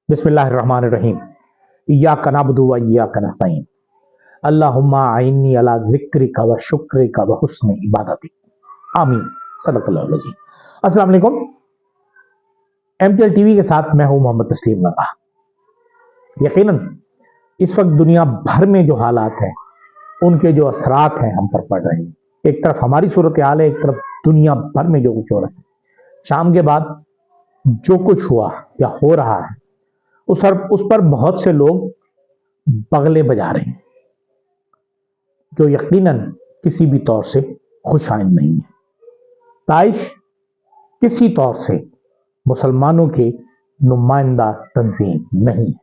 बिस्मिल्लाहिर्रहमानिर्रहीम। इय्याका नअबुदु व इय्याका नस्तईन। अल्लाहुम्मा अइन्नी अला ज़िक्रिका व शुक्रिका व हुस्नि इबादतिक। आमीन। सदक़ल्लाहुल अज़ीम। अस्सलाम वालेकुम। एमटीएल टीवी के साथ मैं हूं मोहम्मद तस्लीम लगा। यकीनन इस वक्त दुनिया भर में जो हालात हैं, उनके जो असरात हैं हम पर पड़ रहे हैं। एक तरफ हमारी सूरत हाल है, एक तरफ दुनिया भर में जो कुछ हो रहा है। शाम के बाद जो कुछ हुआ या हो रहा है, उस पर बहुत से लोग बगले बजा रहे हैं, जो यकीनन किसी भी तौर से खुशाइंद नहीं है। दाइश किसी तौर से मुसलमानों के नुमाइंदा तंजीम नहीं है,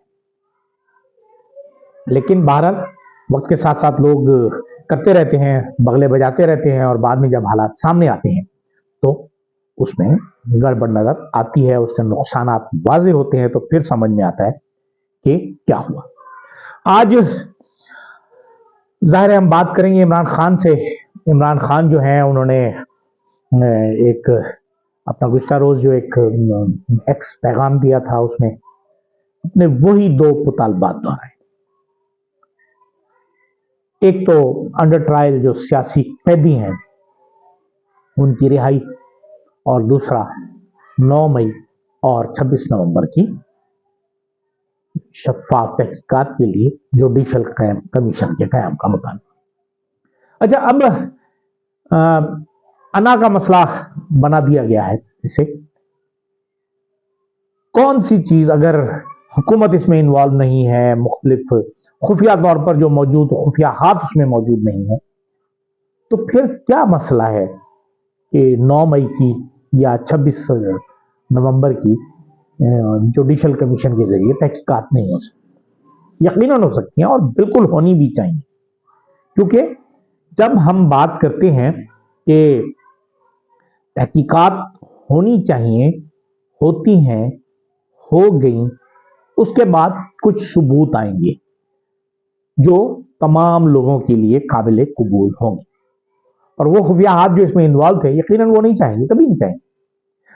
लेकिन बहरहाल वक्त के साथ साथ लोग करते रहते हैं, बगले बजाते रहते हैं, और बाद में जब हालात सामने आते हैं तो उसमें गड़बड़ नजर आती है, उसके नुकसानात वाज़ेह होते हैं, तो फिर समझ में आता है कि क्या हुआ। आज जाहिर है हम बात करेंगे इमरान खान से। इमरान खान जो है, उन्होंने एक अपना गुज़िश्ता रोज जो एक एक्स पैगाम दिया था, उसमें अपने वही दो मुतालबात दोहराए। एक तो अंडर ट्रायल जो सियासी कैदी हैं उनकी रिहाई, और दूसरा 9 मई और 26 नवंबर की शफ़ाफ तहकीकात के लिए जुडिशल कमीशन के क़याम का मुतालबा। अच्छा, अब अना का मसला बना दिया गया है। इसे कौन सी चीज, अगर हुकूमत इसमें इन्वॉल्व नहीं है, मुख्तलिफ खुफिया तौर पर जो मौजूद खुफिया हाथ उसमें मौजूद नहीं है, तो फिर क्या मसला है कि 9 मई की या 26 नवंबर की जुडिशल कमीशन के जरिए तहकीकात नहीं हो सकती? यकीनन हो सकती हैं, और बिल्कुल होनी भी चाहिए, क्योंकि जब हम बात करते हैं कि तहकीकात होनी चाहिए, होती हैं, हो गई, उसके बाद कुछ सबूत आएंगे जो तमाम लोगों के लिए काबिल कबूल होंगे, और वो खुफिया हाथ जो इसमें इन्वॉल्व थे यकीनन वो नहीं चाहेंगे, कभी नहीं चाहेंगे।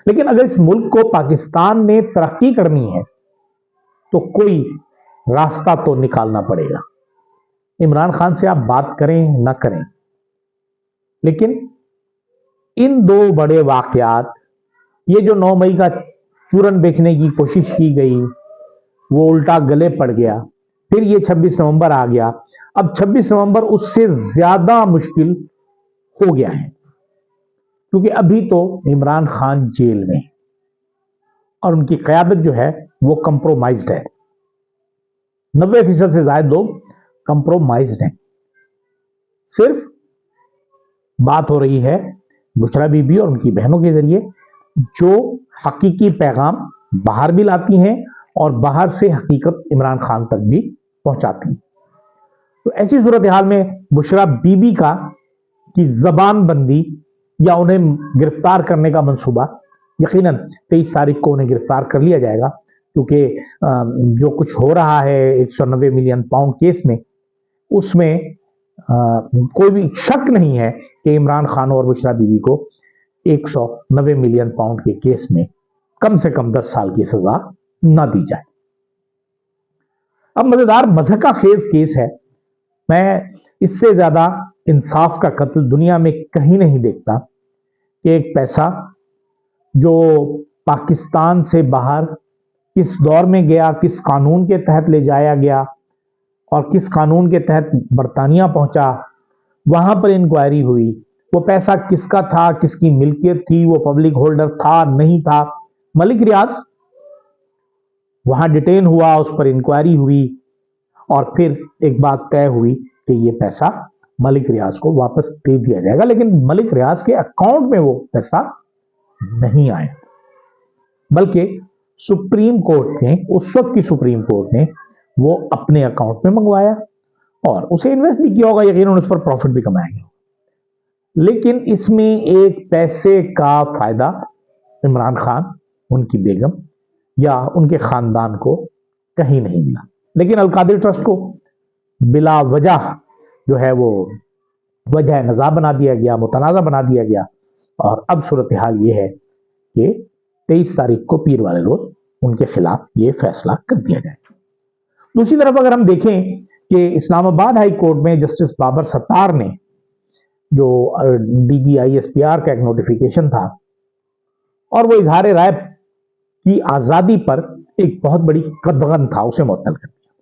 लेकिन अगर इस मुल्क को पाकिस्तान में तरक्की करनी है तो कोई रास्ता तो निकालना पड़ेगा। इमरान खान से आप बात करें ना करें, लेकिन इन दो बड़े वाकयात, ये जो 9 मई का चूरन बेचने की कोशिश की गई वो उल्टा गले पड़ गया, फिर ये 26 नवंबर आ गया। अब 26 नवंबर उससे ज्यादा मुश्किल हो गया है, क्योंकि अभी तो इमरान खान जेल में, और उनकी क़यादत जो है वो कंप्रोमाइज्ड है। 90% से ज्यादा लोग कंप्रोमाइज्ड हैं। सिर्फ बात हो रही है बुशरा बीबी और उनकी बहनों के जरिए, जो हकीकी पैगाम बाहर भी लाती हैं और बाहर से हकीकत इमरान खान तक भी पहुंचाती हैं। तो ऐसी सूरत हाल में बुशरा बीबी की जबान बंदी या उन्हें गिरफ्तार करने का मंसूबा, यकीनन 23 तारीख को उन्हें गिरफ्तार कर लिया जाएगा, क्योंकि जो कुछ हो रहा है 190 मिलियन पाउंड केस में, उसमें कोई भी शक नहीं है कि इमरान खान और बुशरा बीबी को 190 मिलियन पाउंड के केस में कम से कम 10 साल की सजा ना दी जाए। अब मजेदार मज़हक का खेज केस है। मैं इससे ज्यादा इंसाफ का कत्ल दुनिया में कहीं नहीं देखता कि एक पैसा जो पाकिस्तान से बाहर किस दौर में गया, किस कानून के तहत ले जाया गया, और किस कानून के तहत बरतानिया पहुंचा, वहां पर इंक्वायरी हुई, वो पैसा किसका था, किसकी मिल्कियत थी, वो पब्लिक होल्डर था नहीं था। मलिक रियाज वहां डिटेन हुआ, उस पर इंक्वायरी हुई, और फिर एक बात तय हुई कि ये पैसा मलिक रियाज को वापस दे दिया जाएगा, लेकिन मलिक रियाज के अकाउंट में वो पैसा नहीं आया, बल्कि सुप्रीम कोर्ट ने, उस वक्त की सुप्रीम कोर्ट ने वो अपने अकाउंट में मंगवाया, और उसे इन्वेस्ट भी किया होगा, यकीनन उस पर प्रॉफिट भी कमाया गया। लेकिन इसमें एक पैसे का फायदा इमरान खान, उनकी बेगम या उनके खानदान को कहीं नहीं मिला, लेकिन अलकादिर ट्रस्ट को बिला वजह जो है वो वजह नज़ा बना दिया गया, मुतनाज़ा बना दिया गया। और अब सूरत हाल ये है कि 23 तारीख को पीर वाले रोज उनके खिलाफ ये फैसला कर दिया जाए। दूसरी तरफ अगर हम देखें कि इस्लामाबाद हाई कोर्ट में जस्टिस बाबर सत्तार ने जो DGISPR का एक नोटिफिकेशन था और वो इजहार राय की आजादी पर एक बहुत बड़ी कदगन था, उसे मुअत्तल कर दिया।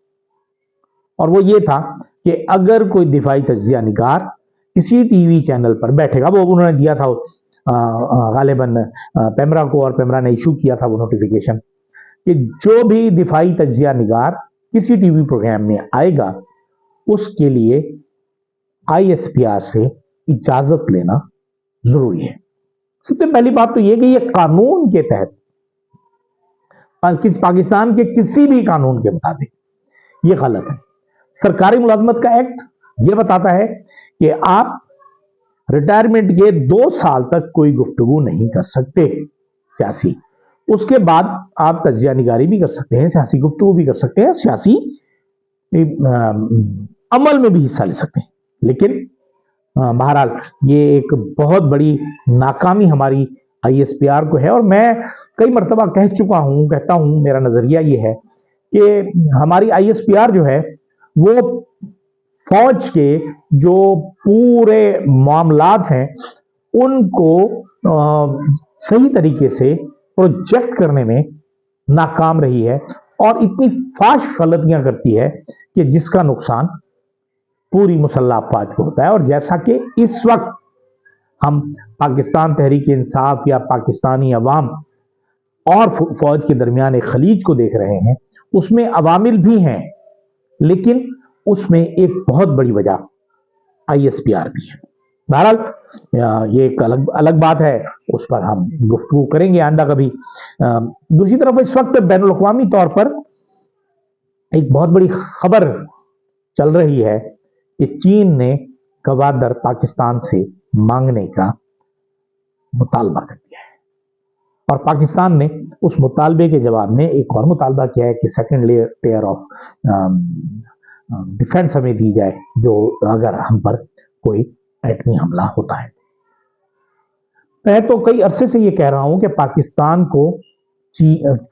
और वो ये था कि अगर कोई दिफाई तज्जिया निगार किसी टीवी चैनल पर बैठेगा, वो उन्होंने दिया था गालिबन पेमरा को, और पेमरा ने इशू किया था वो नोटिफिकेशन कि जो भी दिफाई तज्जिया निगार किसी टीवी प्रोग्राम में आएगा उसके लिए ISPR से इजाजत लेना जरूरी है। सबसे पहली बात तो यह कि यह कानून के तहत, पाकिस्तान के किसी भी कानून के मुताबिक यह गलत है। सरकारी मुलाजमत का एक्ट यह बताता है कि आप रिटायरमेंट के 2 साल तक कोई गुफ्तगू नहीं कर सकते सियासी, उसके बाद आप तज्जिया निगारी भी कर सकते हैं, सियासी गुफ्तगू भी कर सकते हैं, सियासी अमल में भी हिस्सा ले सकते हैं। लेकिन बहरहाल ये एक बहुत बड़ी नाकामी हमारी ISPR को है, और मैं कई मरतबा कहता हूं, मेरा नजरिया ये है कि हमारी ISPR जो है वो फौज के जो पूरे मामलात हैं उनको सही तरीके से प्रोजेक्ट करने में नाकाम रही है, और इतनी फाश गलतियां करती है कि जिसका नुकसान पूरी मुसल्लह अफवाज को होता है। और जैसा कि इस वक्त हम पाकिस्तान तहरीक इंसाफ या पाकिस्तानी अवाम और फौज के दरमियान एक खलीज को देख रहे हैं, उसमें अवामिल भी हैं, लेकिन उसमें एक बहुत बड़ी वजह ISPR भी है। बहरहाल ये एक अलग बात है, उस पर हम गुफ्तगू करेंगे आइंदा कभी। दूसरी तरफ इस वक्त बैनुल अक़वामी तौर पर एक बहुत बड़ी खबर चल रही है कि चीन ने गवादर पाकिस्तान से मांगने का मुतालबा कर दिया है, और पाकिस्तान ने उस मुतालबे के जवाब में एक और मुतालबा किया है कि सेकेंड लेयर ऑफ डिफेंस हमें दी जाए, जो अगर हम पर कोई एटमी हमला होता है। मैं तो कई अरसे से ये कह रहा हूं कि पाकिस्तान को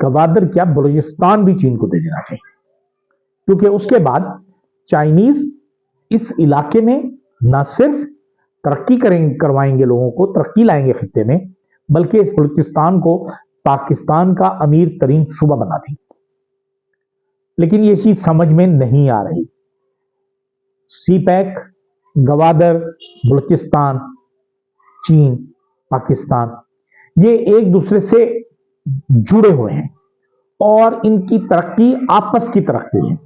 गवादर क्या बलूचिस्तान भी चीन को दे देना चाहिए, क्योंकि उसके बाद चाइनीज इस इलाके में न सिर्फ तरक्की करवाएंगे, लोगों को तरक्की लाएंगे खित्ते में, बल्कि इस बलूचिस्तान को पाकिस्तान का अमीर तरीन सूबा बना देंगे। लेकिन ये चीज समझ में नहीं आ रही। CPEC, गवादर, बलूचिस्तान, चीन, पाकिस्तान, ये एक दूसरे से जुड़े हुए हैं और इनकी तरक्की आपस की तरक्की है।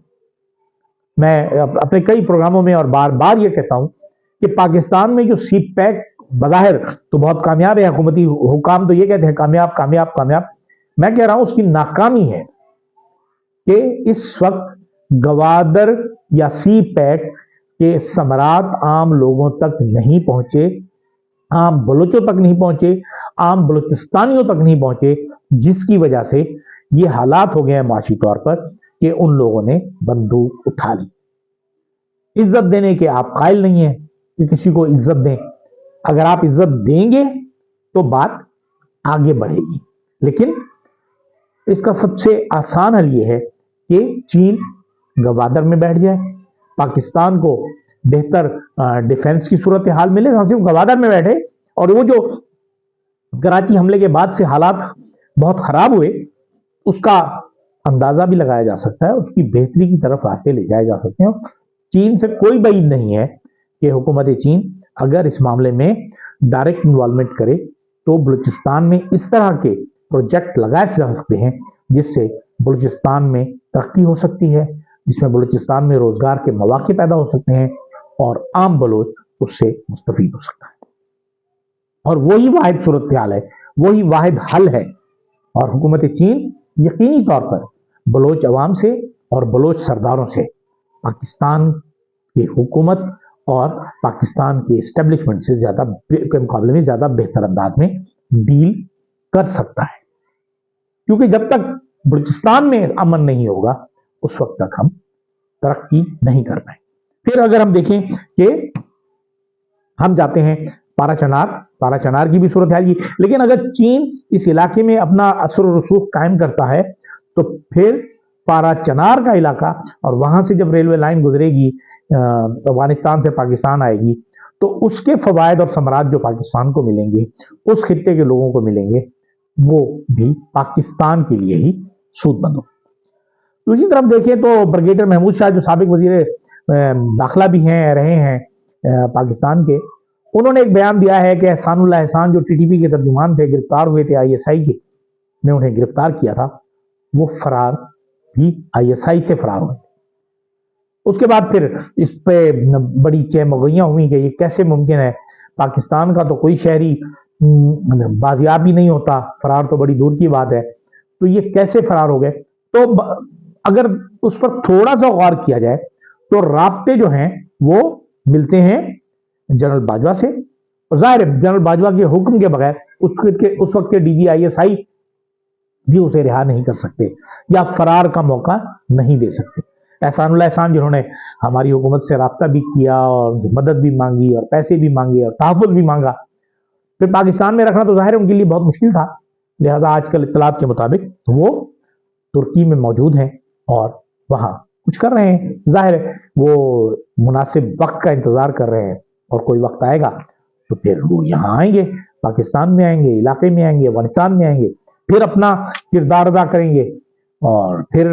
मैं अपने कई प्रोग्रामों में और बार बार ये कहता हूं कि पाकिस्तान में जो CPEC बज़ाहिर तो बहुत कामयाब है, हुकूमती हुकाम तो ये कहते हैं कामयाब कामयाब कामयाब, मैं कह रहा हूं उसकी नाकामी है कि इस वक्त गवादर या CPEC के समरात आम लोगों तक नहीं पहुंचे, आम बलोचों तक नहीं पहुंचे, आम बलूचिस्तानियों तक नहीं पहुंचे, जिसकी वजह से ये हालात हो गए हैं माशी तौर पर कि उन लोगों ने बंदूक उठा ली। इज्जत देने के आप कायल नहीं है कि किसी को इज्जत दें। अगर आप इज्जत देंगे तो बात आगे बढ़ेगी, लेकिन इसका सबसे आसान हल यह है कि चीन गवादर में बैठ जाए, पाकिस्तान को बेहतर डिफेंस की सूरत हाल मिले, सिर्फ गवादर में बैठे, और वो जो कराची हमले के बाद से हालात बहुत खराब हुए उसका अंदाजा भी लगाया जा सकता है, उसकी बेहतरी की तरफ रास्ते ले जाए जा सकते हैं। चीन से कोई बईद नहीं है कि हुकूमत चीन अगर इस मामले में डायरेक्ट इन्वॉल्वमेंट करे तो बलूचिस्तान में इस तरह के प्रोजेक्ट लगाए जा सकते हैं जिससे बलूचिस्तान में तरक्की हो सकती है, जिसमें बलूचिस्तान में रोजगार के मौके पैदा हो सकते हैं और आम बलोच उससे मुस्तफीद हो सकता है। और वही वाहिद सूरत हाल है, वही वाहिद हल है, और हुकूमत चीन यकीनी तौर पर बलोच अवाम से और बलोच सरदारों से पाकिस्तान की हुकूमत और पाकिस्तान के एस्टेब्लिशमेंट से ज्यादा के मुकाबले में ज्यादा बेहतर अंदाज में डील कर सकता है, क्योंकि जब तक बलूचिस्तान में अमन नहीं होगा उस वक्त तक हम तरक्की नहीं कर पाए। फिर अगर हम देखें कि हम जाते हैं पारा चनार की भी सूरत है, लेकिन अगर चीन इस इलाके में अपना असर और रसूख कायम करता है तो फिर पारा चनार का इलाका, और वहां से जब रेलवे लाइन गुजरेगी अफगानिस्तान से पाकिस्तान आएगी, तो उसके फवायद और समरात जो पाकिस्तान को मिलेंगे, उस खित्ते के लोगों को मिलेंगे, वो भी पाकिस्तान के लिए ही सूदमंद हो। दूसरी तरफ देखें तो ब्रिगेडियर महमूद शाह जो साबिक वजीर दाखिला भी हैं, रहे हैं पाकिस्तान के, उन्होंने एक बयान दिया है कि एहसानुल्लाह एहसान जो टीटीपी के तर्जुमान थे, गिरफ्तार हुए थे आईएसआई के, ने उन्हें गिरफ्तार किया था, वो फरार भी आईएसआई से फरार हुए। उसके बाद फिर इस पे बड़ी चहमगइयां हुई कि ये कैसे मुमकिन है, पाकिस्तान का तो कोई शहरी बाजियाब ही नहीं होता, फरार तो बड़ी दूर की बात है, तो ये कैसे फरार हो गए। तो अगर उस पर थोड़ा सा गौर किया जाए तो राब्ते जो हैं वो मिलते हैं जनरल बाजवा से, और जाहिर है जनरल बाजवा के हुक्म के बगैर उस वक्त के डीजी आईएसआई भी उसे रिहा नहीं कर सकते या फरार का मौका नहीं दे सकते। एहसानुल्लाह एहसान जिन्होंने हमारी हुकूमत से राब्ता भी किया और मदद भी मांगी और पैसे भी मांगे और तहफ़्फ़ुज़ भी मांगा, फिर पाकिस्तान में रखना तो जाहिर है उनके लिए बहुत मुश्किल था। लिहाजा आजकल इत्तलात के मुताबिक वो तुर्की में मौजूद हैं और वहां कुछ कर रहे हैं। जाहिर है वो मुनासिब वक्त का इंतजार कर रहे हैं, और कोई वक्त आएगा तो फिर वो यहाँ आएंगे, पाकिस्तान में आएंगे, इलाके में आएंगे, अफगानिस्तान में आएंगे, फिर अपना किरदार अदा करेंगे और फिर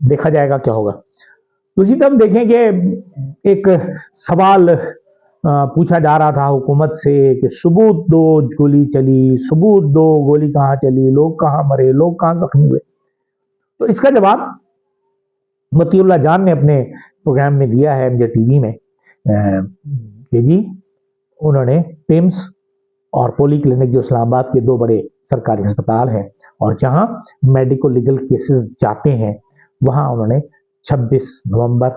देखा जाएगा क्या होगा। दूसरी तरफ देखें कि एक सवाल पूछा जा रहा था हुकूमत से कि सबूत दो, गोली चली, सबूत दो, गोली कहाँ चली, लोग कहाँ मरे, लोग कहाँ जख्मी हुए। तो इसका जवाब मतीउल्लाह जान ने अपने प्रोग्राम में दिया है एमजे टीवी में कि जी उन्होंने पिम्स और पोली क्लिनिक जो इस्लामाबाद के दो बड़े सरकारी अस्पताल हैं और जहां मेडिको लीगल केसेस जाते हैं, वहां उन्होंने 26 नवंबर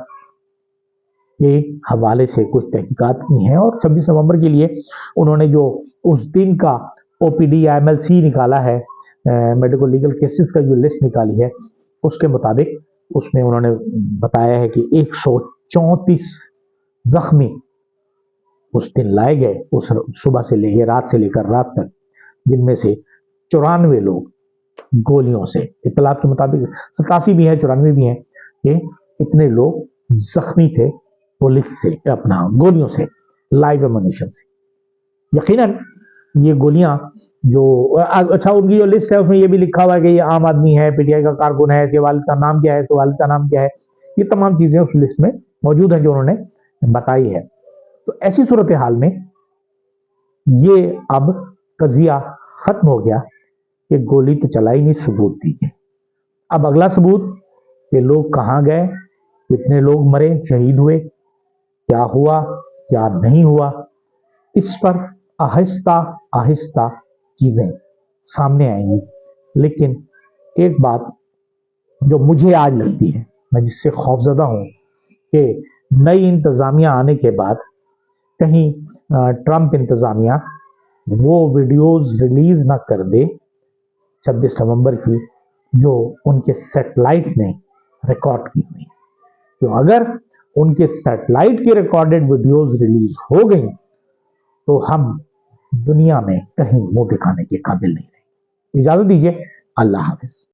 के हवाले से कुछ तहकीकात की हैं, और 26 नवंबर के लिए उन्होंने जो उस दिन का ओपीडी या एमएलसी निकाला है, मेडिको लीगल केसेस का जो लिस्ट निकाली है, उसके मुताबिक उसमें उन्होंने बताया है कि 134 जख्मी उस दिन लाए गए, उस सुबह से लेकर रात से लेकर रात तक, जिनमें से 94 लोग गोलियों से, इत्तलात के मुताबिक 87 भी हैं, 94 भी हैं, कि इतने लोग जख्मी थे पुलिस से, अपना गोलियों से, लाइव एमुनिशन से। यकीनन ये गोलियां जो अच्छा उनकी जो लिस्ट है उसमें ये भी लिखा हुआ है कि ये आम आदमी है, पीटीआई का कारकुन है, इसके वालिद का नाम क्या है, इसके वालिद का नाम क्या है, ये तमाम चीजें उस लिस्ट में मौजूद हैं जो उन्होंने बताई है। तो ऐसी सूरत हाल में ये अब कजिया खत्म हो गया कि गोली तो चलाई नहीं, सबूत दीजिए। अब अगला सबूत कि लोग कहाँ गए, कितने लोग मरे, शहीद हुए, क्या हुआ क्या नहीं हुआ, इस पर आहिस्ता आहिस्ता चीजें सामने आएंगी। लेकिन एक बात जो मुझे आज लगती है, मैं जिससे खौफजदा हूं, कि नई इंतजामिया आने के बाद कहीं ट्रंप इंतजामिया वो वीडियोस रिलीज ना कर दे 26 नवंबर की जो उनके सैटेलाइट ने रिकॉर्ड की हुई। तो अगर उनके सैटेलाइट की रिकॉर्डेड वीडियोस रिलीज हो गई तो हम दुनिया में कहीं मुंह दिखाने के काबिल नहीं रहे। इजाजत दीजिए, अल्लाह हाफिज।